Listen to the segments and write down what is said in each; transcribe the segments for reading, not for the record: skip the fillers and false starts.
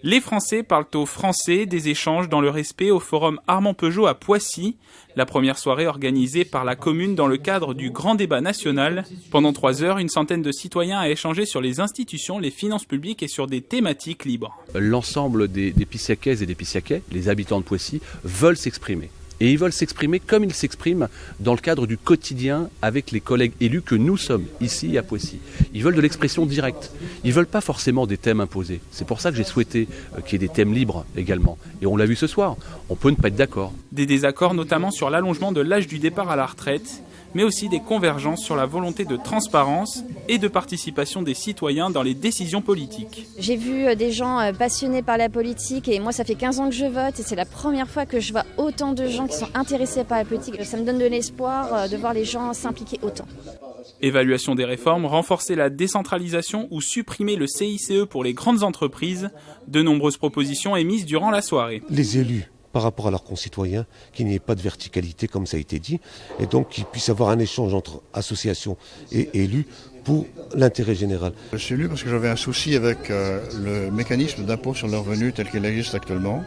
Les Français parlent aux Français, des échanges dans le respect au forum Armand Peugeot à Poissy. La première soirée organisée par la commune dans le cadre du grand débat national. Pendant 3 heures, une centaine de citoyens a échangé sur les institutions, les finances publiques et sur des thématiques libres. L'ensemble des Pissiacaises et des Pissiacais, les habitants de Poissy, veulent s'exprimer. Et ils veulent s'exprimer comme ils s'expriment dans le cadre du quotidien avec les collègues élus que nous sommes ici à Poissy. Ils veulent de l'expression directe. Ils ne veulent pas forcément des thèmes imposés. C'est pour ça que j'ai souhaité qu'il y ait des thèmes libres également. Et on l'a vu ce soir, on peut ne pas être d'accord. Des désaccords notamment sur l'allongement de l'âge du départ à la retraite, mais aussi des convergences sur la volonté de transparence et de participation des citoyens dans les décisions politiques. J'ai vu des gens passionnés par la politique et moi ça fait 15 ans que je vote et c'est la première fois que je vois autant de gens qui sont intéressés par la politique. Ça me donne de l'espoir de voir les gens s'impliquer autant. Évaluation des réformes, renforcer la décentralisation ou supprimer le CICE pour les grandes entreprises, de nombreuses propositions émises durant la soirée. Les élus, par rapport à leurs concitoyens, qu'il n'y ait pas de verticalité comme ça a été dit, et donc qu'il puisse y avoir un échange entre associations et élus pour l'intérêt général. Je suis élu parce que j'avais un souci avec le mécanisme d'impôt sur le revenu tel qu'il existe actuellement,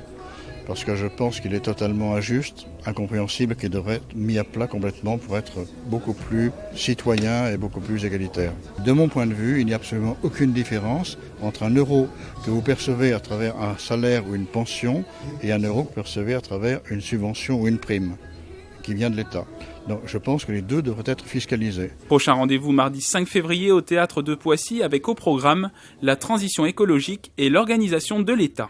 parce que je pense qu'il est totalement injuste, incompréhensible, qu'il devrait être mis à plat complètement pour être beaucoup plus citoyen et beaucoup plus égalitaire. De mon point de vue, il n'y a absolument aucune différence entre un euro que vous percevez à travers un salaire ou une pension et un euro que vous percevez à travers une subvention ou une prime qui vient de l'État. Donc je pense que les deux devraient être fiscalisés. Prochain rendez-vous mardi 5 février au théâtre de Poissy avec au programme la transition écologique et l'organisation de l'État.